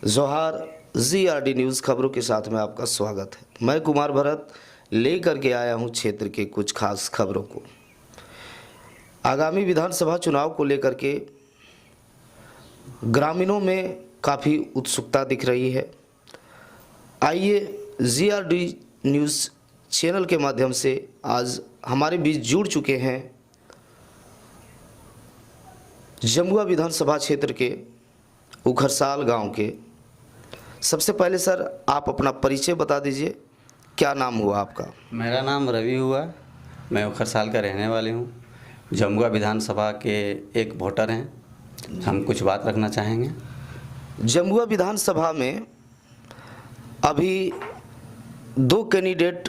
जोहार ZRD news खबरों के साथ में आपका स्वागत है। मैं कुमार भरत लेकर के आया हूं क्षेत्र के कुछ खास खबरों को। आगामी विधानसभा चुनाव को लेकर के ग्रामीणों में काफ़ी उत्सुकता दिख रही है। आइए ZRD न्यूज़ चैनल के माध्यम से आज हमारे बीच जुड़ चुके हैं जमुआ विधानसभा क्षेत्र के उखरसाल गांव के। सबसे पहले सर आप अपना परिचय बता दीजिए, क्या नाम हुआ आपका? मेरा नाम रवि हुआ, मैं उखरसाल का रहने वाली हूँ। जमुआ विधानसभा के एक वोटर हैं, हम कुछ बात रखना चाहेंगे। जमुआ विधानसभा में अभी दो कैंडिडेट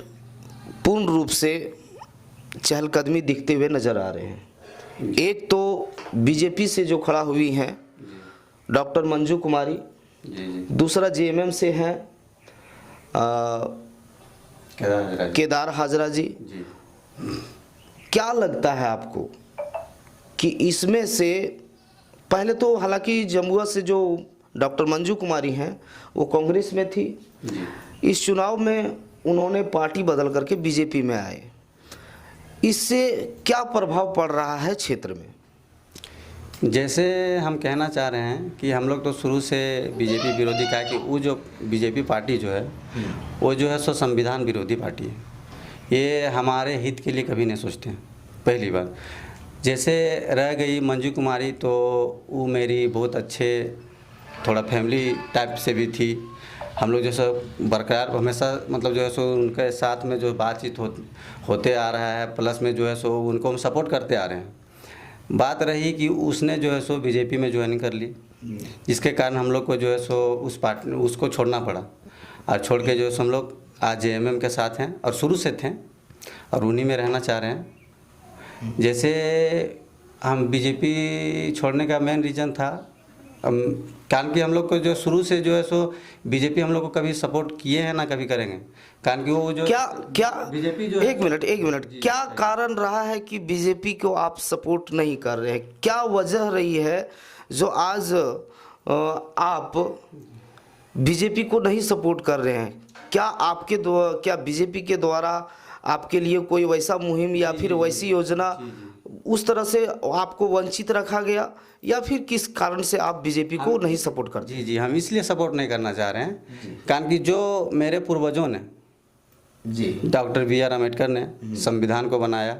पूर्ण रूप से चहलकदमी दिखते हुए नज़र आ रहे हैं। एक तो बीजेपी से जो खड़ा हुई हैं डॉक्टर मंजू कुमारी, दूसरा JMM से हैं केदार हाजरा जी। क्या लगता है आपको कि इसमें से पहले तो हालांकि जमुआ से जो डॉक्टर मंजू कुमारी हैं वो कांग्रेस में थी, इस चुनाव में उन्होंने पार्टी बदल करके बीजेपी में आए, इससे क्या प्रभाव पड़ रहा है क्षेत्र में? जैसे हम कहना चाह रहे हैं कि हम लोग तो शुरू से बीजेपी विरोधी का है कि वो जो बीजेपी पार्टी जो है वो जो है सो संविधान विरोधी पार्टी है। ये हमारे हित के लिए कभी नहीं सोचते हैं। पहली बात, जैसे रह गई मंजू कुमारी, तो वो मेरी बहुत अच्छे थोड़ा फैमिली टाइप से भी थी। हम लोग जैसे बरकरार हमेशा मतलब जो है सो उनके साथ में जो बातचीत होते आ रहा है, प्लस में जो है सो उनको हम सपोर्ट करते आ रहे हैं। बात रही कि उसने जो है सो बीजेपी में ज्वाइन कर ली, जिसके कारण हम लोग को जो है सो उस पार्टी उसको छोड़ना पड़ा, और छोड़ के जो है सो हम लोग आज JMM के साथ हैं और शुरू से थे और उन्हीं में रहना चाह रहे हैं। जैसे हम बीजेपी छोड़ने का मेन रीज़न था कारण कि हम लोग को जो शुरू से जो है सो बीजेपी हम लोग को कभी सपोर्ट किए हैं ना कभी करेंगे, कारण कि वो जो क्या बीजेपी जो एक मिनट क्या कारण रहा है कि बीजेपी को आप सपोर्ट नहीं कर रहे हैं? क्या वजह रही है जो आज आप बीजेपी को नहीं सपोर्ट कर रहे हैं? क्या बीजेपी के द्वारा आपके लिए कोई वैसा मुहिम या फिर वैसी योजना उस तरह से आपको वंचित रखा गया, या फिर किस कारण से आप बीजेपी को नहीं सपोर्ट करते? जी, हम इसलिए सपोर्ट नहीं करना चाह रहे हैं कारण कि जो मेरे पूर्वजों ने डॉक्टर BR अम्बेडकर ने संविधान को बनाया,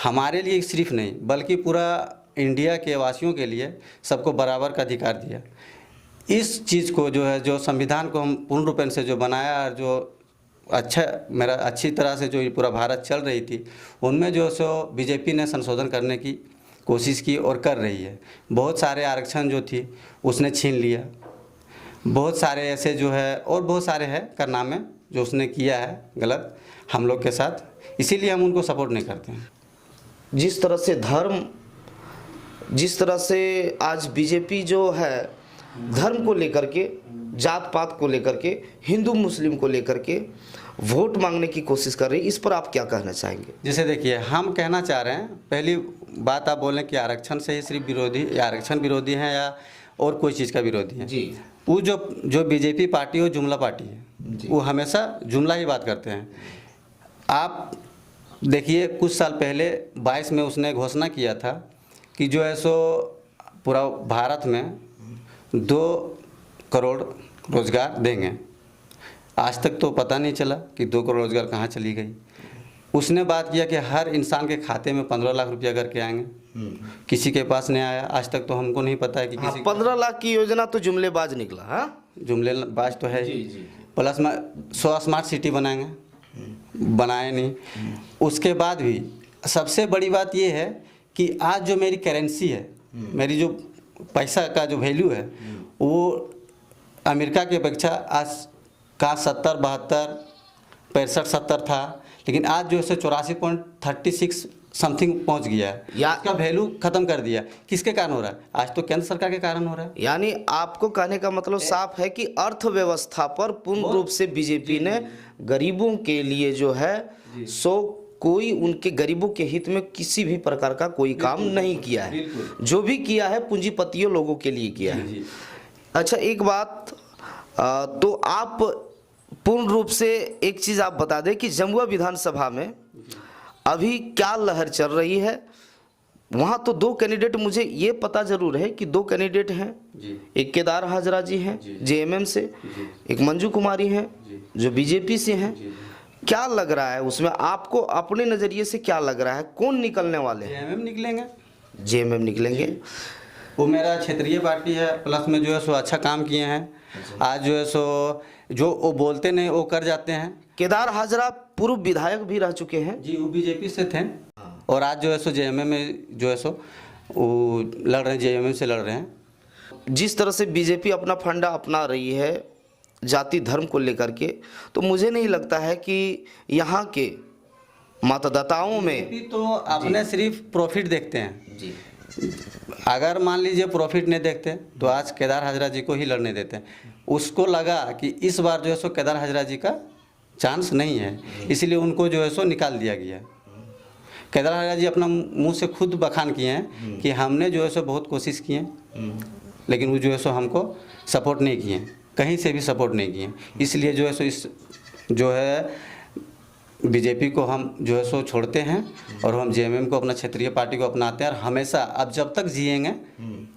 हमारे लिए सिर्फ नहीं बल्कि पूरा इंडिया के वासियों के लिए सबको बराबर का अधिकार दिया। इस चीज़ को जो है जो संविधान को हम पूर्ण रूप से जो बनाया और जो अच्छी तरह से जो पूरा भारत चल रही थी, उनमें जो सो बीजेपी ने संशोधन करने की कोशिश की और कर रही है। बहुत सारे आरक्षण जो थी उसने छीन लिया, बहुत सारे ऐसे जो है और बहुत सारे हैं करना में जो उसने किया है गलत हम लोग के साथ, इसीलिए हम उनको सपोर्ट नहीं करते हैं। जिस तरह से आज बीजेपी जो है धर्म को लेकर के, जात पात को लेकर के, हिंदू मुस्लिम को लेकर के वोट मांगने की कोशिश कर रही है, इस पर आप क्या कहना चाहेंगे? जैसे देखिए, हम कहना चाह रहे हैं, पहली बात आप बोलें कि आरक्षण से ही सिर्फ विरोधी या आरक्षण विरोधी हैं या और कोई चीज़ का विरोधी है जी। वो जो बीजेपी पार्टी वो जुमला पार्टी है, वो हमेशा जुमला ही बात करते हैं। आप देखिए कुछ साल पहले 22 में उसने घोषणा किया था कि जो है सो पूरा भारत में 2 करोड़ रोज़गार देंगे। आज तक तो पता नहीं चला कि 2 करोड़ रोज़गार कहाँ चली गई। उसने बात किया कि हर इंसान के खाते में 15 लाख रुपया करके आएंगे, किसी के पास नहीं आया आज तक, तो हमको नहीं पता है कि किसी 15 लाख की योजना तो जुमलेबाज निकला। हाँ, जुमलेबाज तो है ही, प्लस में 100 स्मार्ट सिटी बनाएंगे, बनाए नहीं। उसके बाद भी सबसे बड़ी बात ये है कि आज जो मेरी करेंसी है, मेरी जो पैसा का जो वैल्यू है, वो अमेरिका की अपेक्षा आज का 70, 72, 65, 70 था, लेकिन आज जो है 84.36 समथिंग पहुंच गया है। इसका वैल्यू खत्म कर दिया। किसके कारण हो रहा है? आज तो केंद्र सरकार के कारण हो रहा है। यानी आपको कहने का मतलब साफ है कि अर्थव्यवस्था पर पूर्ण रूप से बीजेपी ने गरीबों के लिए जो है सो कोई उनके गरीबों के हित में किसी भी प्रकार का कोई काम नहीं किया है। जो भी किया है पूंजीपतियों लोगों के लिए किया है। अच्छा, एक बात तो आप पूर्ण रूप से एक चीज़ आप बता दें कि जमुआ विधानसभा में अभी क्या लहर चल रही है। वहाँ तो दो कैंडिडेट, मुझे ये पता जरूर है कि दो कैंडिडेट हैं जी। एक केदार हाजरा जी हैं जेएमएम से, एक मंजू कुमारी हैं जो बीजेपी से हैं। क्या लग रहा है उसमें आपको, अपने नज़रिए से क्या लग रहा है, कौन निकलने वाले हैं? जेएमएम निकलेंगे। जेएमएम निकलेंगे। वो मेरा क्षेत्रीय पार्टी है, प्लस में जो है सो अच्छा काम किए हैं। आज जो है सो जो वो बोलते नहीं वो कर जाते हैं। केदार हाजरा पूर्व विधायक भी रह चुके हैं जी, वो बीजेपी से थे और आज जो है सो जेएमएम में जो है सो वो लड़ रहे हैं, जेएमएम से लड़ रहे हैं। जिस तरह से बीजेपी अपना फंडा अपना रही है जाति धर्म को लेकर के, तो मुझे नहीं लगता है कि यहाँ के मतदाताओं में बीजेपी तो अपने सिर्फ प्रॉफिट देखते हैं जी। अगर मान लीजिए प्रॉफिट नहीं देखते तो आज केदार हाजरा जी को ही लड़ने देते हैं। उसको लगा कि इस बार जो है सो केदार हाजरा जी का चांस नहीं है, इसलिए उनको जो है सो निकाल दिया गया। केदार हाजरा जी अपना मुंह से खुद बखान किए हैं कि हमने जो है सो बहुत कोशिश किए, लेकिन वो जो है सो हमको सपोर्ट नहीं किए, कहीं से भी सपोर्ट नहीं किए। इसलिए जो है सो इस जो है बीजेपी को हम जो है सो छोड़ते हैं और हम जेएमएम को, अपना क्षेत्रीय पार्टी को अपनाते हैं। और हमेशा अब जब तक जिएंगे,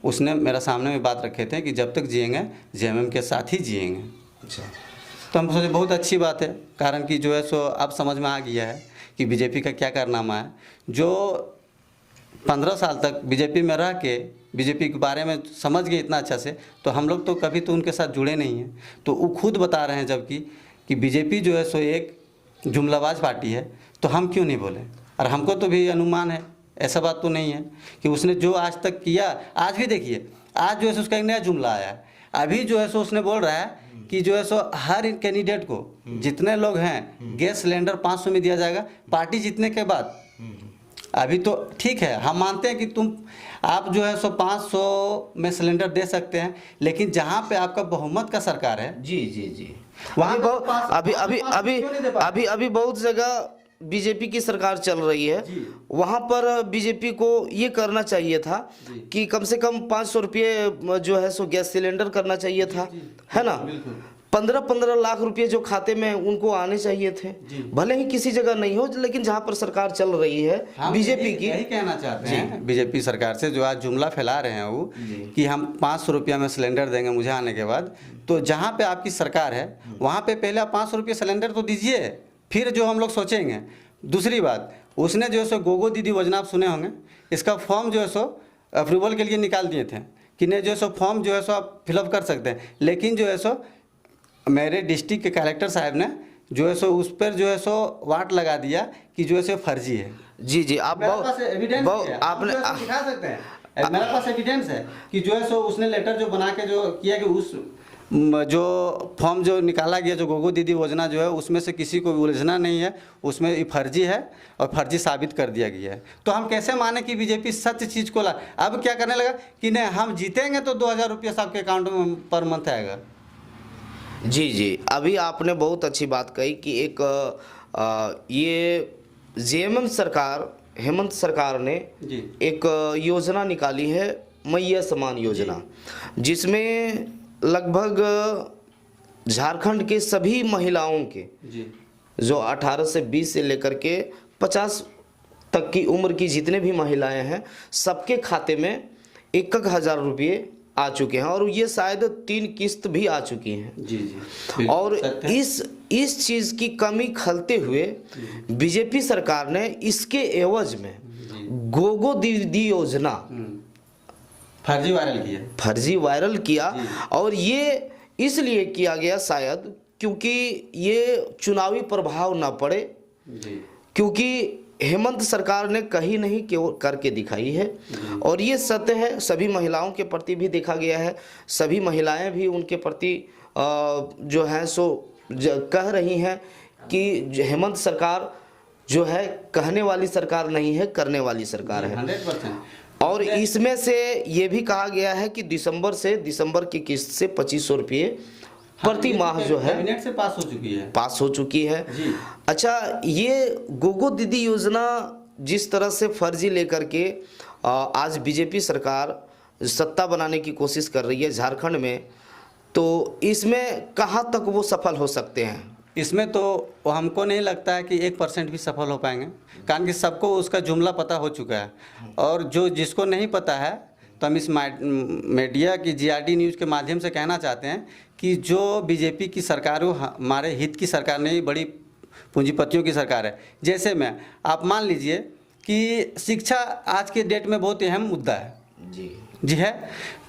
उसने मेरा सामने में बात रखे थे कि जब तक जिएंगे जेएमएम के साथ ही जिएंगे। अच्छा। तो हम सोचे बहुत अच्छी बात है, कारण कि जो है सो अब समझ में आ गया है कि बीजेपी का क्या कारनामा है। जो 15 साल तक बीजेपी में रह के बीजेपी के बारे में समझ गए इतना अच्छा से, तो हम लोग तो कभी तो उनके साथ जुड़े नहीं हैं। तो वो खुद बता रहे हैं जबकि कि बीजेपी जो है सो एक जुमलाबाज पार्टी है, तो हम क्यों नहीं बोले। और हमको तो भी अनुमान है, ऐसा बात तो नहीं है कि उसने जो आज तक किया, आज भी देखिए आज जो है सो उसका एक नया जुमला आया है। अभी जो है सो उसने बोल रहा है कि जो है सो हर कैंडिडेट को, जितने लोग हैं, गैस सिलेंडर 500 में दिया जाएगा पार्टी जीतने के बाद। अभी तो ठीक है, हम मानते हैं कि आप जो है सो 500 में सिलेंडर दे सकते हैं, लेकिन जहाँ पे आपका बहुमत का सरकार है जी जी जी, वहाँ अभी बहुत जगह बीजेपी की सरकार चल रही है, वहाँ पर बीजेपी को ये करना चाहिए था कि कम से कम 500 रुपये जो है सो गैस सिलेंडर करना चाहिए था, है ना। 15-15 लाख रुपए जो खाते में उनको आने चाहिए थे, भले ही किसी जगह नहीं हो, लेकिन जहाँ पर सरकार चल रही है बीजेपी की। यही कहना चाहते हैं बीजेपी सरकार से, जो आज जुमला फैला रहे हैं वो कि हम 500 रुपया में सिलेंडर देंगे मुझे आने के बाद। तो जहाँ पे आपकी सरकार है वहाँ पे पहले आप 500 रुपये सिलेंडर तो दीजिए, फिर जो हम लोग सोचेंगे। दूसरी बात, उसने जो है सो गोगो दीदी योजना आप सुने होंगे, इसका फॉर्म जो है सो अप्रूवल के लिए निकाल दिए थे कि नहीं जो है सो फॉर्म जो है सो आप फिलअप कर सकते हैं, लेकिन जो है सो मेरे डिस्ट्रिक्ट के कलेक्टर साहब ने जो है सो उस पर जो है सो वाट लगा दिया कि जो है सो फर्जी है। जी जी, आप आपने दिखा सकते हैं, मेरे पास एविडेंस है कि जो है सो उसने लेटर जो बना के जो किया कि उस जो फॉर्म जो निकाला गया जो गोगो दीदी योजना जो है उसमें से किसी को उलझना नहीं है, उसमें ये फर्जी है और फर्जी साबित कर दिया गया है। तो हम कैसे माने कि बीजेपी सच चीज़ को ला। अब क्या करने लगा कि नहीं हम जीतेंगे तो 2000 रुपये सबके अकाउंट में पर मंथ आएगा। जी जी, अभी आपने बहुत अच्छी बात कही कि एक ये जेएमएम सरकार, हेमंत सरकार ने एक योजना निकाली है, मैया समान योजना, जिसमें लगभग झारखंड के सभी महिलाओं के जो 18 से 20 से लेकर के 50 तक की उम्र की जितने भी महिलाएं हैं, सबके खाते में 1,000 रुपये आ चुके हैं और ये शायद 3 किस्त भी आ चुकी हैं। जी जी, और इस चीज़ की कमी खलते हुए बीजेपी सरकार ने इसके एवज में गोगो दीदी योजना फर्जी वायरल किया। और ये इसलिए किया गया शायद क्योंकि ये चुनावी प्रभाव ना पड़े, क्योंकि हेमंत सरकार ने कहीं नहीं करके दिखाई है और ये सत्य है। सभी महिलाओं के प्रति भी देखा गया है, सभी महिलाएं भी उनके प्रति जो है सो कह रही हैं कि हेमंत सरकार जो है कहने वाली सरकार नहीं है, करने वाली सरकार है। 100%। और इसमें से ये भी कहा गया है कि दिसंबर की किस्त से 2500 रुपये प्रति माह जो है कैबिनेट से पास हो चुकी है। जी। अच्छा, ये गोगो दीदी योजना जिस तरह से फर्जी लेकर के आज बीजेपी सरकार सत्ता बनाने की कोशिश कर रही है झारखंड में, तो इसमें कहाँ तक वो सफल हो सकते हैं? इसमें तो हमको नहीं लगता है कि 1% भी सफल हो पाएंगे, कारण कि सबको उसका जुमला पता हो चुका है। और जो जिसको नहीं पता है तो हम इस मीडिया की जीआरडी न्यूज़ के माध्यम से कहना चाहते हैं कि जो बीजेपी की सरकार वो हमारे हित की सरकार नहीं, बड़ी पूंजीपतियों की सरकार है। जैसे में आप मान लीजिए कि शिक्षा आज के डेट में बहुत अहम मुद्दा है। जी है।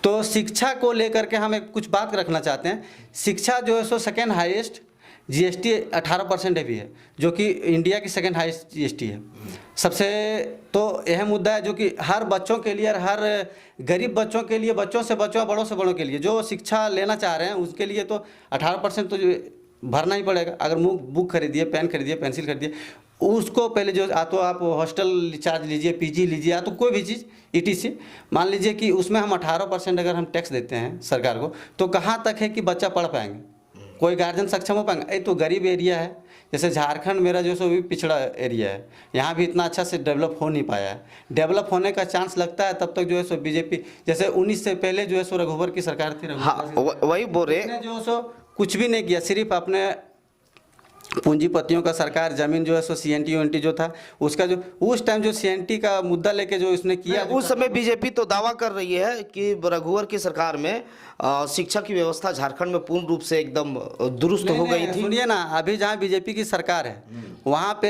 तो शिक्षा को लेकर के हम एक कुछ बात रखना चाहते हैं। शिक्षा जो है सो सेकेंड हाईएस्ट जीएसटी 18% भी है, जो कि इंडिया की सेकेंड हाईएस्ट जीएसटी है। सबसे तो अहम मुद्दा है जो कि हर बच्चों के लिए और हर गरीब बच्चों के लिए, बच्चों से बच्चों, बड़ों से बड़ों के लिए जो शिक्षा लेना चाह रहे हैं उसके लिए तो 18% तो भरना ही पड़ेगा। अगर बुक खरीदिए, पेन खरीदिए, पेंसिल खरीदिए, उसको पहले जो तो आप हॉस्टल चार्ज लीजिए, पीजी लीजिए, या तो कोई भी चीज़ ईटीसी, मान लीजिए कि उसमें हम 18% अगर हम टैक्स देते हैं सरकार को, तो कहाँ तक है कि बच्चा पढ़ पाएंगे, कोई गार्जियन सक्षम हो पाएंगे? ये तो गरीब एरिया है। जैसे झारखंड मेरा जो सो भी पिछड़ा एरिया है, यहाँ भी इतना अच्छा से डेवलप हो नहीं पाया है। डेवलप होने का चांस लगता है तब तक जो है सो बीजेपी, जैसे 19 से पहले जो है सो रघुवर की सरकार थी, हाँ, वही बोल रहे जो सो कुछ भी नहीं किया, सिर्फ अपने पूंजीपतियों का सरकार जमीन जो है सो सीएनटी जो था उसका जो उस टाइम जो सीएनटी का मुद्दा लेके जो इसने किया, उस समय बीजेपी तो दावा कर रही है कि रघुवर की सरकार में शिक्षा की व्यवस्था झारखंड में पूर्ण रूप से एकदम दुरुस्त हो गई थी। सुनिए ना, अभी जहाँ बीजेपी की सरकार है वहाँ पे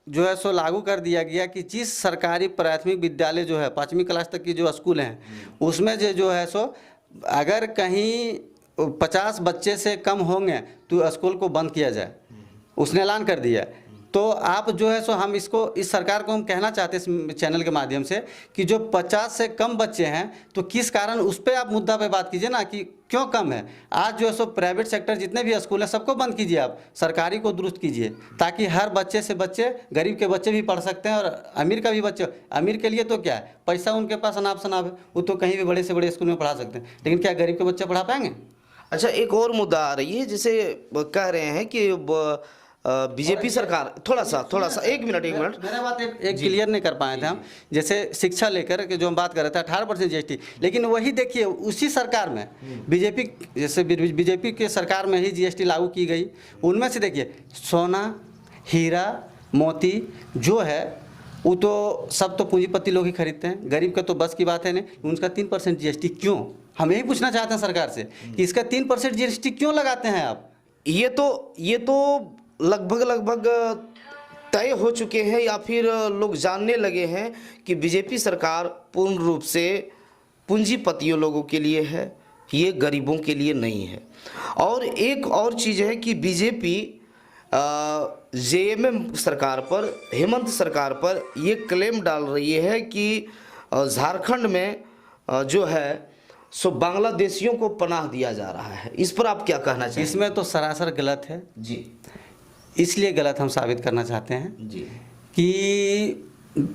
जो है सो लागू कर दिया गया कि जिस सरकारी प्राथमिक विद्यालय जो है 5वीं क्लास तक की जो स्कूल हैं उसमें जो है सो अगर कहीं 50 बच्चे से कम होंगे तो स्कूल को बंद किया जाए, उसने ऐलान कर दिया। तो आप जो है सो हम इसको, इस सरकार को हम कहना चाहते हैं इस चैनल के माध्यम से कि जो 50 से कम बच्चे हैं तो किस कारण उस पर आप मुद्दा पे बात कीजिए ना कि क्यों कम है। आज जो है सो प्राइवेट सेक्टर जितने भी स्कूल हैं सबको बंद कीजिए, आप सरकारी को दुरुस्त कीजिए, ताकि हर बच्चे से बच्चे, गरीब के बच्चे भी पढ़ सकते हैं और अमीर का भी बच्चे। अमीर के लिए तो क्या है, पैसा उनके पास अनाप शनाप है, वो तो कहीं भी बड़े से बड़े स्कूल में पढ़ा सकते हैं, लेकिन क्या गरीब के बच्चे पढ़ा पाएंगे? अच्छा, एक और मुद्दा आ रही है, जैसे कह रहे हैं कि बीजेपी सरकार, थोड़ा सा एक मिनट मेरा बात एक क्लियर नहीं कर पाए थे हम। जैसे शिक्षा लेकर के जो हम बात कर रहे थे 18% जीएसटी, लेकिन वही देखिए उसी सरकार में बीजेपी, जैसे बीजेपी के सरकार में ही जीएसटी लागू की गई, उनमें से देखिए सोना, हीरा, मोती जो है वो तो सब तो पूंजीपति लोग ही खरीदते हैं, गरीब का तो बस की बात है नहीं। उनका 3% जीएसटी क्यों? हम यही पूछना चाहते हैं सरकार से कि इसका 3% जीएसटी क्यों लगाते हैं आप? ये तो लगभग तय हो चुके हैं या फिर लोग जानने लगे हैं कि बीजेपी सरकार पूर्ण रूप से पूंजीपतियों लोगों के लिए है, ये गरीबों के लिए नहीं है। और एक और चीज़ है कि बीजेपी जेएमएम सरकार पर, हेमंत सरकार पर ये क्लेम डाल रही है कि झारखंड में जो है सो बांग्लादेशियों को पनाह दिया जा रहा है। इस पर आप क्या कहना चाहिए? इसमें तो सरासर गलत है जी। इसलिए गलत हम साबित करना चाहते हैं जी कि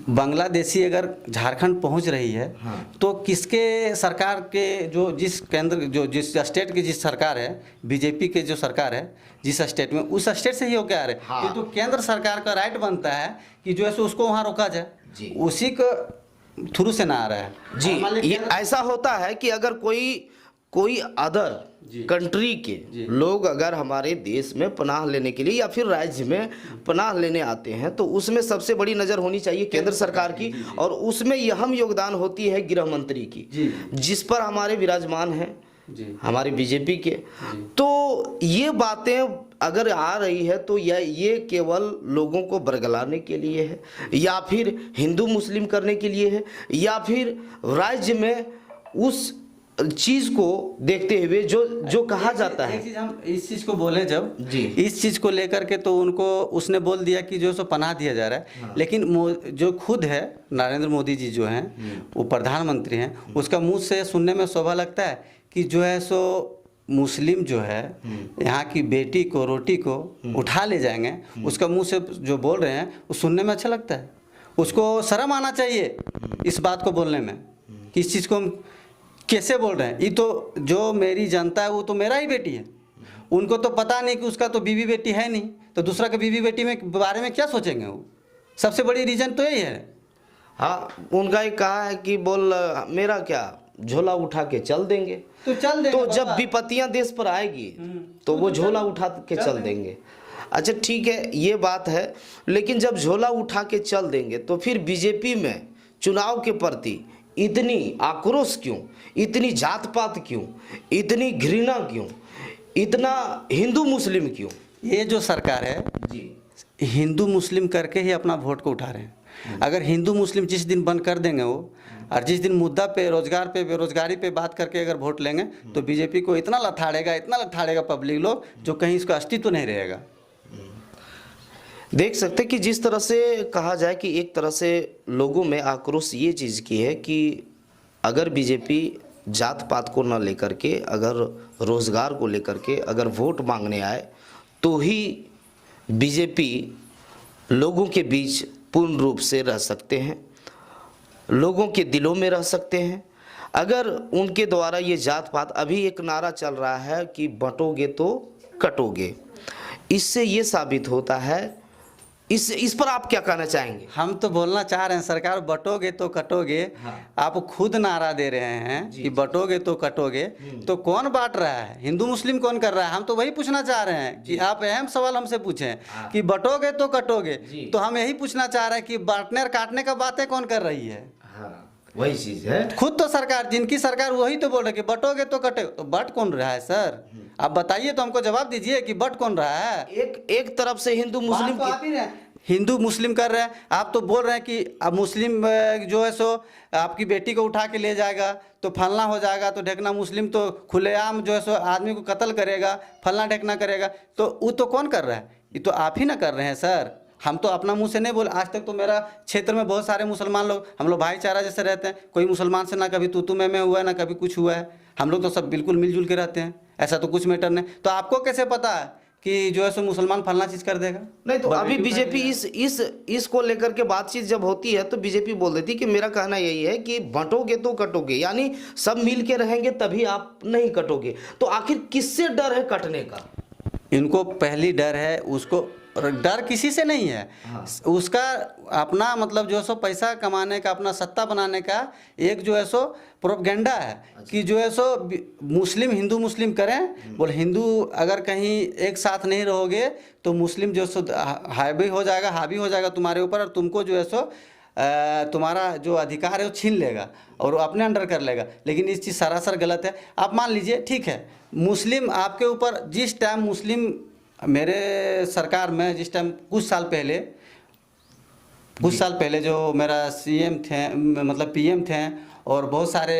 बांग्लादेशी अगर झारखंड पहुंच रही है, हाँ। तो किसके सरकार के जो जिस केंद्र जो जिस स्टेट की जिस सरकार है, बीजेपी के जो सरकार है जिस स्टेट में, उस स्टेट से ही होकर आ रहे हैं। हाँ। किंतु केंद्र सरकार का राइट बनता है कि जो है सो उसको वहाँ रोका जाए, उसी का थ्रू से ना आ रहा है जी। ये ऐसा होता है कि अगर कोई अदर कंट्री के लोग अगर हमारे देश में पनाह लेने के लिए या फिर राज्य में पनाह लेने आते हैं तो उसमें सबसे बड़ी नज़र होनी चाहिए केंद्र सरकार की, और उसमें अहम योगदान होती है गृह मंत्री की, जिस पर हमारे विराजमान हैं हमारे बीजेपी के। तो ये बातें अगर आ रही है तो ये केवल लोगों को बरगलाने के लिए है, या फिर हिंदू मुस्लिम करने के लिए है, या फिर राज्य में उस चीज को देखते हुए जो कहा जाता है। एक चीज हम इस चीज को बोले जब जी, इस चीज को लेकर के तो उनको उसने बोल दिया कि जो सो पनाह दिया जा रहा है। हाँ। लेकिन जो खुद है नरेंद्र मोदी जी जो हैं, वो प्रधानमंत्री हैं, उसका मुंह से सुनने में शोभा लगता है कि जो है सो मुस्लिम जो है यहाँ की बेटी को, रोटी को उठा ले जाएंगे, उसका मुंह से जो बोल रहे हैं वो सुनने में अच्छा लगता है। उसको शर्म आना चाहिए इस बात को बोलने में कि इस चीज़ को हम कैसे बोल रहे हैं। ये तो जो मेरी जनता है वो तो मेरा ही बेटी है, उनको तो पता नहीं कि उसका तो बीवी बेटी है नहीं, तो दूसरा के बीवी बेटी में बारे में क्या सोचेंगे वो। सबसे बड़ी रीज़न तो यही है। हाँ, उनका ही कहा है कि बोल मेरा क्या, झोला उठा के चल देंगे। तो चल देंगे तो जब बाबा। विपत्तियां देश पर आएगी तो वो झोला उठा के चल देंगे। अच्छा ठीक है, ये बात है, लेकिन जब झोला उठा के चल देंगे तो फिर बीजेपी में चुनाव के प्रति इतनी आक्रोश क्यों, इतनी जात पात क्यों, इतनी घृणा क्यों, इतना हिंदू मुस्लिम क्यों? ये जो सरकार है जी हिंदू मुस्लिम करके ही अपना वोट को उठा रहे हैं। अगर हिंदू मुस्लिम जिस दिन बंद कर देंगे वो, और जिस दिन मुद्दा पे रोजगार पे बेरोजगारी पे बात करके अगर वोट लेंगे तो बीजेपी को इतना लथाड़ेगा पब्लिक लोग, जो कहीं इसका अस्तित्व नहीं रहेगा। देख सकते कि जिस तरह से कहा जाए कि एक तरह से लोगों में आक्रोश ये चीज़ की है कि अगर बीजेपी जात पात को न लेकर के, अगर रोज़गार को लेकर के अगर वोट मांगने आए तो ही बीजेपी लोगों के बीच पूर्ण रूप से रह सकते हैं, लोगों के दिलों में रह सकते हैं। अगर उनके द्वारा ये जात पात, अभी एक नारा चल रहा है कि बंटोगे तो कटोगे, इससे ये साबित होता है, इस पर आप क्या कहना चाहेंगे? हम तो बोलना चाह रहे हैं सरकार बटोगे तो कटोगे। हाँ। आप खुद नारा दे रहे हैं कि बटोगे तो कटोगे, तो कौन बांट रहा है? हिंदू मुस्लिम कौन कर रहा है? हम तो वही पूछना चाह रहे हैं कि आप अहम सवाल हमसे पूछें कि बटोगे तो कटोगे, तो हम यही पूछना चाह रहे हैं कि बांटने और काटने का बातें कौन कर रही है? हाँ, वही चीज है। खुद तो सरकार, जिनकी सरकार वही तो बोल रहे कि बटोगे तो कटे, तो बट कौन रहा है सर? आप बताइए तो हमको जवाब दीजिए कि बट कौन रहा है? एक तरफ से हिंदू मुस्लिम बात तो आप ही रहे हैं। हिंदू मुस्लिम कर रहे हैं, आप तो बोल रहे हैं कि अब मुस्लिम जो है सो आपकी बेटी को उठा के ले जाएगा तो फलना हो जाएगा, तो ढेकना मुस्लिम तो खुलेआम जो है सो आदमी को कत्ल करेगा, फलना ढेकना करेगा, तो वो तो कौन कर रहा है? ये तो आप ही ना कर रहे हैं सर। हम तो अपना मुंह से नहीं बोले। आज तक तो मेरा क्षेत्र में बहुत सारे मुसलमान लोग, हम लोग भाईचारा जैसे रहते हैं, कोई मुसलमान से ना कभी तू मैं हुआ है, ना कभी कुछ हुआ है। हम लोग तो सब बिल्कुल मिलजुल के रहते हैं, ऐसा तो कुछ मैटर नहीं। तो आपको कैसे पता है कि जो है सो मुसलमान फलना चीज कर देगा? नहीं तो अभी बीजेपी इसको लेकर के बातचीत जब होती है तो बीजेपी बोल देती कि मेरा कहना यही है कि बंटोगे तो कटोगे, यानी सब मिल के रहेंगे तभी आप नहीं कटोगे। तो आखिर किससे डर है कटने का? इनको पहली डर है, उसको डर किसी से नहीं है। हाँ। उसका अपना मतलब जो है सो पैसा कमाने का, अपना सत्ता बनाने का एक जो है सो प्रोपगेंडा है। अच्छा। कि जो है सो मुस्लिम हिंदू मुस्लिम करें, बोले हिंदू अगर कहीं एक साथ नहीं रहोगे तो मुस्लिम जो सो हावी हो जाएगा तुम्हारे ऊपर, और तुमको जो है सो तुम्हारा जो अधिकार है वो छीन लेगा और वो अपने अंडर कर लेगा। लेकिन इस चीज़ सरासर गलत है। आप मान लीजिए ठीक है, मुस्लिम आपके ऊपर जिस टाइम मुस्लिम मेरे सरकार में जिस टाइम कुछ साल पहले जो मेरा सीएम थे, मतलब पीएम थे, और बहुत सारे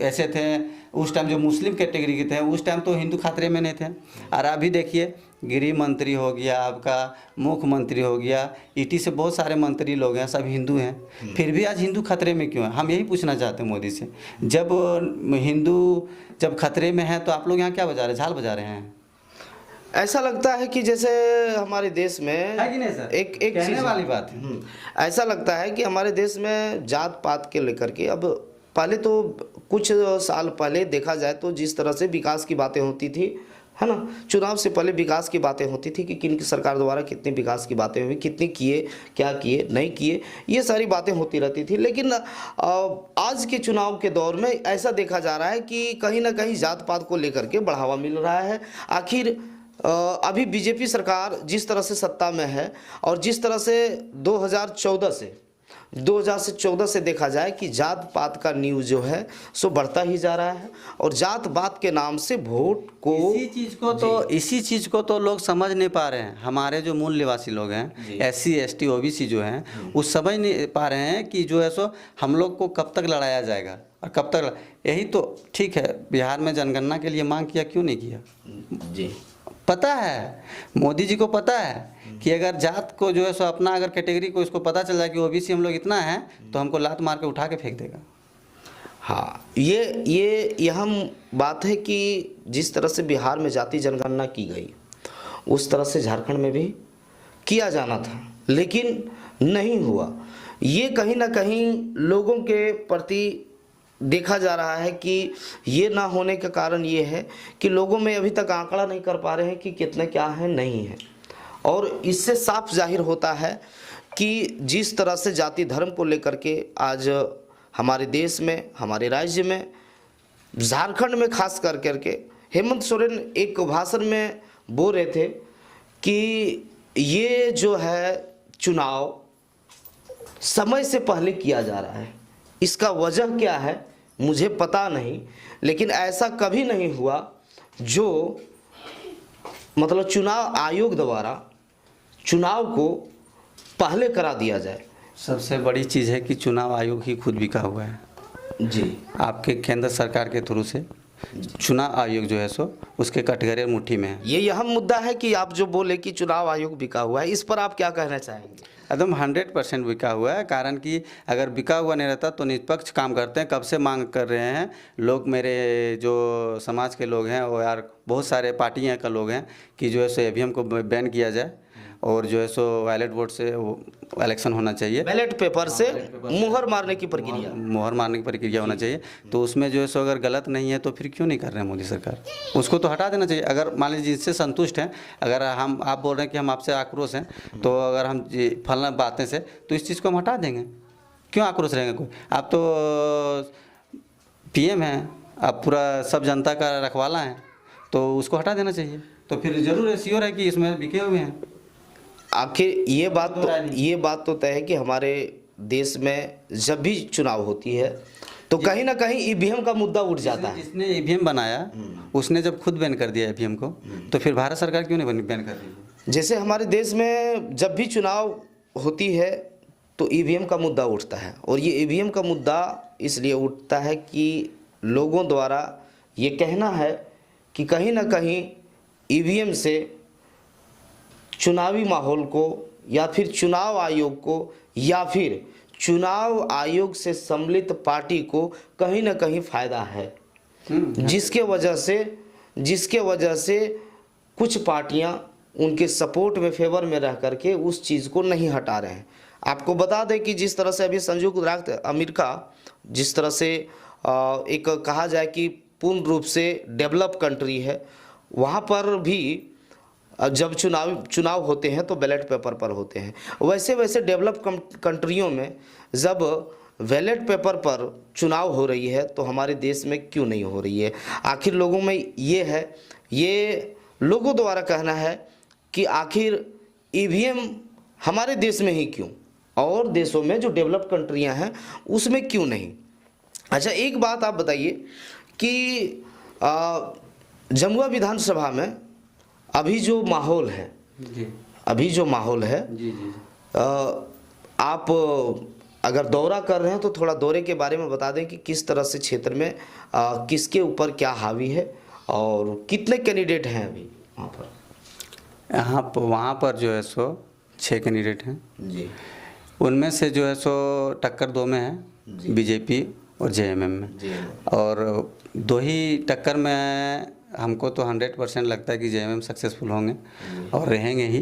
ऐसे थे उस टाइम जो मुस्लिम कैटेगरी के थे, उस टाइम तो हिंदू खतरे में नहीं थे। और अभी देखिए गृह मंत्री हो गया, आपका मुख्यमंत्री हो गया, ईटी से बहुत सारे मंत्री लोग हैं, सब हिंदू हैं, फिर भी आज हिंदू खतरे में क्यों है? हम यही पूछना चाहते हैं मोदी से। जब हिंदू जब खतरे में है तो आप लोग यहाँ क्या बजा रहे हैं? झाल बजा रहे हैं। ऐसा लगता है कि जैसे हमारे देश में है कि नहीं सर? एक कहने वाली बात है। ऐसा लगता है कि हमारे देश में जात पात के लेकर के, अब पहले तो कुछ साल पहले देखा जाए तो जिस तरह से विकास की बातें होती थी, है ना, चुनाव से पहले विकास की बातें होती थी कि किन की सरकार द्वारा कितनी विकास की बातें हुई, कितनी किए, क्या किए, नहीं किए, ये सारी बातें होती रहती थी। लेकिन आज के चुनाव के दौर में ऐसा देखा जा रहा है कि कहीं ना कहीं जात पात को लेकर के बढ़ावा मिल रहा है। आखिर अभी बीजेपी सरकार जिस तरह से सत्ता में है और जिस तरह से 2014 से देखा जाए कि जात पात का न्यूज़ जो है सो बढ़ता ही जा रहा है, और जात पात के नाम से वोट को इसी चीज़ को तो लोग समझ नहीं पा रहे हैं। हमारे जो मूल निवासी लोग हैं, SC ST OBC जो हैं, वो समझ नहीं पा रहे हैं कि जो है सो हम लोग को कब तक लड़ाया जाएगा और कब तक। यही तो ठीक है, बिहार में जनगणना के लिए मांग किया, क्यों नहीं किया? जी पता है, मोदी जी को पता है कि अगर जात को जो है सो अपना अगर कैटेगरी को इसको पता चल जाए कि OBC हम लोग इतना है, तो हमको लात मार के उठा के फेंक देगा। हाँ, ये अहम बात है कि जिस तरह से बिहार में जाति जनगणना की गई, उस तरह से झारखंड में भी किया जाना था, लेकिन नहीं हुआ। ये कहीं ना कहीं लोगों के प्रति देखा जा रहा है कि ये ना होने का कारण ये है कि लोगों में अभी तक आंकड़ा नहीं कर पा रहे हैं कि कितने क्या है, नहीं है। और इससे साफ जाहिर होता है कि जिस तरह से जाति धर्म को लेकर के आज हमारे देश में, हमारे राज्य में, झारखंड में खास कर करके हेमंत सोरेन एक भाषण में बोल रहे थे कि ये जो है चुनाव समय से पहले किया जा रहा है। इसका वजह क्या है मुझे पता नहीं, लेकिन ऐसा कभी नहीं हुआ जो मतलब चुनाव आयोग द्वारा चुनाव को पहले करा दिया जाए। सबसे बड़ी चीज़ है कि चुनाव आयोग ही खुद बिका हुआ है जी। आपके केंद्र सरकार के थ्रू से चुनाव आयोग जो है सो उसके कटघरे मुट्ठी में है। ये अहम मुद्दा है कि आप जो बोले कि चुनाव आयोग बिका हुआ है, इस पर आप क्या कहना चाहेंगे? एकदम 100% बिका हुआ है। कारण कि अगर बिका हुआ नहीं रहता तो निष्पक्ष काम करते हैं। कब से मांग कर रहे हैं लोग, मेरे जो समाज के लोग हैं वो यार बहुत सारे पार्टियाँ का लोग हैं कि जो है सो ईवीएम को बैन किया जाए और जो है सो बैलेट वोट से वो इलेक्शन होना चाहिए, बैलेट पेपर से मुहर मारने की प्रक्रिया, मुहर मारने की प्रक्रिया होना चाहिए। तो उसमें जो है सो अगर गलत नहीं है तो फिर क्यों नहीं कर रहे हैं मोदी सरकार? उसको तो हटा देना चाहिए। अगर मान लीजिए जिससे संतुष्ट हैं, अगर हम आप बोल रहे हैं कि हम आपसे आक्रोश हैं, तो अगर हम फलना बातें से तो इस चीज़ को हम हटा देंगे। क्यों आक्रोश रहेंगे कोई? आप तो पीएम हैं, आप पूरा सब जनता का रखवाला हैं, तो उसको हटा देना चाहिए। तो फिर जरूर है, श्योर है कि इसमें बिके हुए हैं। आखिर ये बात तो तय है कि हमारे देश में जब भी चुनाव होती है तो कहीं ना कहीं ईवीएम का मुद्दा उठ जाता है। जिसने ईवीएम बनाया उसने जब खुद बैन कर दिया ईवीएम को, तो फिर भारत सरकार क्यों नहीं बैन कर रही है? जैसे हमारे देश में जब भी चुनाव होती है तो ईवीएम का मुद्दा उठता है, और ये ईवीएम का मुद्दा इसलिए उठता है कि लोगों द्वारा ये कहना है कि कहीं ना कहीं ईवीएम से चुनावी माहौल को या फिर चुनाव आयोग को या फिर चुनाव आयोग से सम्मिलित पार्टी को कहीं ना कहीं फायदा है, जिसके वजह से कुछ पार्टियां उनके सपोर्ट में, फेवर में रह करके उस चीज़ को नहीं हटा रहे हैं। आपको बता दें कि जिस तरह से अभी संयुक्त राज्य अमेरिका, जिस तरह से एक कहा जाए कि पूर्ण रूप से डेवलप कंट्री है, वहाँ पर भी जब चुनाव होते हैं तो बैलेट पेपर पर होते हैं। वैसे डेवलप कंट्रियों में जब बैलेट पेपर पर चुनाव हो रही है तो हमारे देश में क्यों नहीं हो रही है? आखिर लोगों में ये लोगों द्वारा कहना है कि आखिर ईवीएम हमारे देश में ही क्यों, और देशों में जो डेवलप कंट्रियां हैं उसमें क्यों नहीं? अच्छा, एक बात आप बताइए कि जमुआ विधानसभा में अभी जो माहौल है जी। आप अगर दौरा कर रहे हैं तो थोड़ा दौरे के बारे में बता दें कि किस तरह से क्षेत्र में किसके ऊपर क्या हावी है और कितने कैंडिडेट हैं अभी वहाँ पर? वहाँ पर जो है सो 6 कैंडिडेट हैं जी। उनमें से जो है सो टक्कर 2 में है, बीजेपी और जेएमएम में जी। और 2 ही टक्कर में हमको तो 100% लगता है कि जेएमएम सक्सेसफुल होंगे और रहेंगे ही।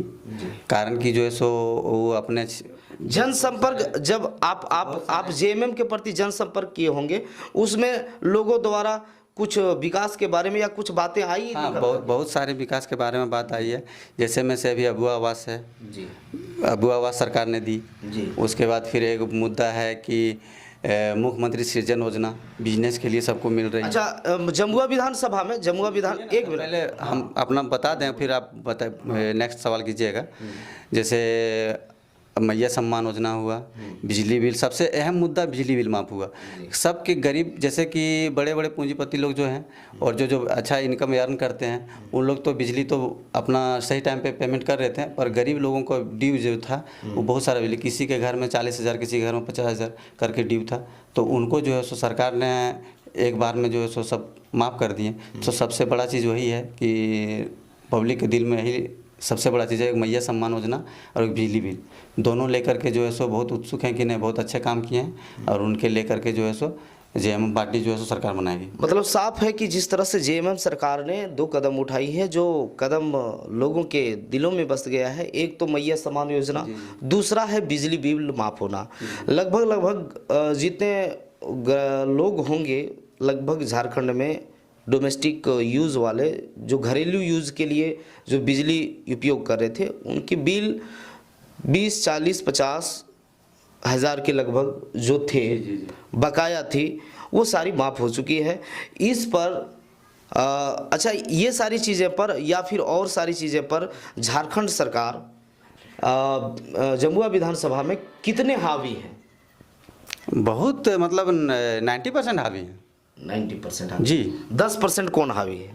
कारण कि जो है सो वो अपने जनसंपर्क, जब आप जेएमएम के प्रति जनसंपर्क किए होंगे, उसमें लोगों द्वारा कुछ विकास के बारे में या कुछ बातें आई? हाँ, बहुत सारे विकास के बारे में बात आई है। जैसे में से अभी अबुआ आवास है जी, अबुआ आवास सरकार ने दी जी। उसके बाद फिर एक मुद्दा है कि मुख्यमंत्री सृजन योजना बिजनेस के लिए सबको मिल रही है। अच्छा, जमुआ विधानसभा में एक मिनट पहले हम अपना बता दें, फिर आप नेक्स्ट सवाल कीजिएगा। जैसे मैया सम्मान योजना हुआ, बिजली बिल, सबसे अहम मुद्दा बिजली बिल माफ़ हुआ। सबके गरीब, जैसे कि बड़े बड़े पूंजीपति लोग जो हैं और जो अच्छा इनकम अर्न करते हैं, उन लोग तो बिजली तो अपना सही टाइम पे पेमेंट कर रहे थे, पर गरीब लोगों को ड्यू जो था वो बहुत सारा बिजली, किसी के घर में 40,000, किसी के घर में 50,000 करके ड्यू था, तो उनको जो है सो सरकार ने एक बार में जो है सो सब माफ़ कर दिए। तो सबसे बड़ा चीज़ वही है कि पब्लिक के दिल में यही सबसे बड़ा चीज़ है, एक मैया सम्मान योजना और एक बिजली बिल, दोनों लेकर के जो है सो बहुत उत्सुक हैं कि नहीं बहुत अच्छे काम किए हैं, और उनके लेकर के जो है सो जेएमएम पार्टी जो है सो सरकार बनाएगी। मतलब साफ है कि जिस तरह से जेएमएम सरकार ने 2 कदम उठाई है, जो कदम लोगों के दिलों में बस गया है, एक तो मैया सम्मान योजना, दूसरा है बिजली बिल माफ़ होना। लगभग जितने लोग होंगे लगभग झारखंड में डोमेस्टिक यूज़ वाले, जो घरेलू यूज़ के लिए जो बिजली उपयोग कर रहे थे, उनकी बिल 20, 40, 50 हज़ार के लगभग जो थे बकाया थी वो सारी माफ़ हो चुकी है। इस पर अच्छा, ये सारी चीज़ें पर या फिर और सारी चीज़ें पर झारखंड सरकार जमुआ विधानसभा में कितने हावी हैं? बहुत मतलब 90% हावी है। 90% हावी जी। 10% कौन हावी है?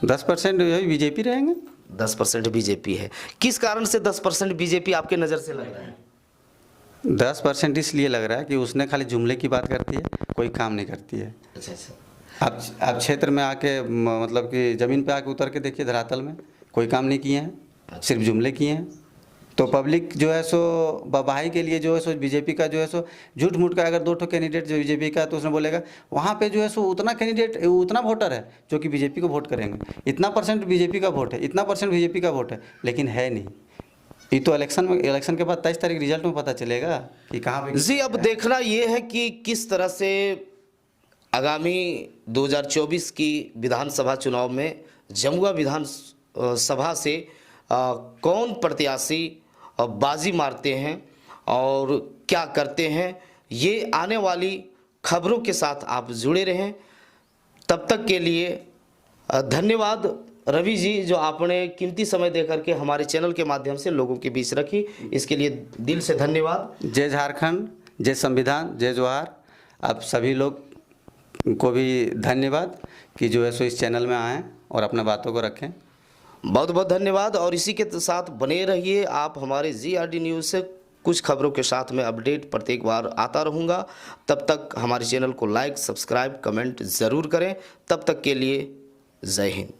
10% यही बीजेपी रहेंगे। 10% बीजेपी है। किस कारण से 10% बीजेपी आपके नज़र से लग रहा है? 10% इसलिए लग रहा है कि उसने खाली जुमले की बात करती है, कोई काम नहीं करती है। अच्छा अच्छा। आप क्षेत्र में आके मतलब कि ज़मीन पे आके उतर के देखिए, धरातल में कोई काम नहीं किए हैं, सिर्फ जुमले किए हैं। तो पब्लिक जो है सो बबाही के लिए जो है सो बीजेपी का जो है सो झूठ मूठ का, अगर 2 ठो कैंडिडेट जो बीजेपी का है तो उसने बोलेगा वहाँ पे जो है सो उतना कैंडिडेट, उतना वोटर है जो कि बीजेपी को वोट करेंगे, इतना % बीजेपी का वोट है, इतना % बीजेपी का वोट है, लेकिन है नहीं। ये तो इलेक्शन के बाद 23 तारीख रिजल्ट में पता चलेगा कि कहाँ पे। जी, अब देखना ये है कि किस तरह से आगामी 2024 की विधानसभा चुनाव में जमुआ विधानसभा से कौन प्रत्याशी बाजी मारते हैं और क्या करते हैं, ये आने वाली खबरों के साथ आप जुड़े रहें। तब तक के लिए धन्यवाद रवि जी, जो आपने कीमती समय देकर के हमारे चैनल के माध्यम से लोगों के बीच रखी, इसके लिए दिल से धन्यवाद। जय झारखंड, जय संविधान, जय जोहार। आप सभी लोग को भी धन्यवाद कि जो है सो इस चैनल में आएँ और अपना बातों को रखें। बहुत बहुत धन्यवाद। और इसी के साथ बने रहिए आप हमारे GRD न्यूज़ से। कुछ खबरों के साथ में अपडेट प्रत्येक बार आता रहूँगा। तब तक हमारे चैनल को लाइक, सब्सक्राइब, कमेंट ज़रूर करें। तब तक के लिए जय हिंद।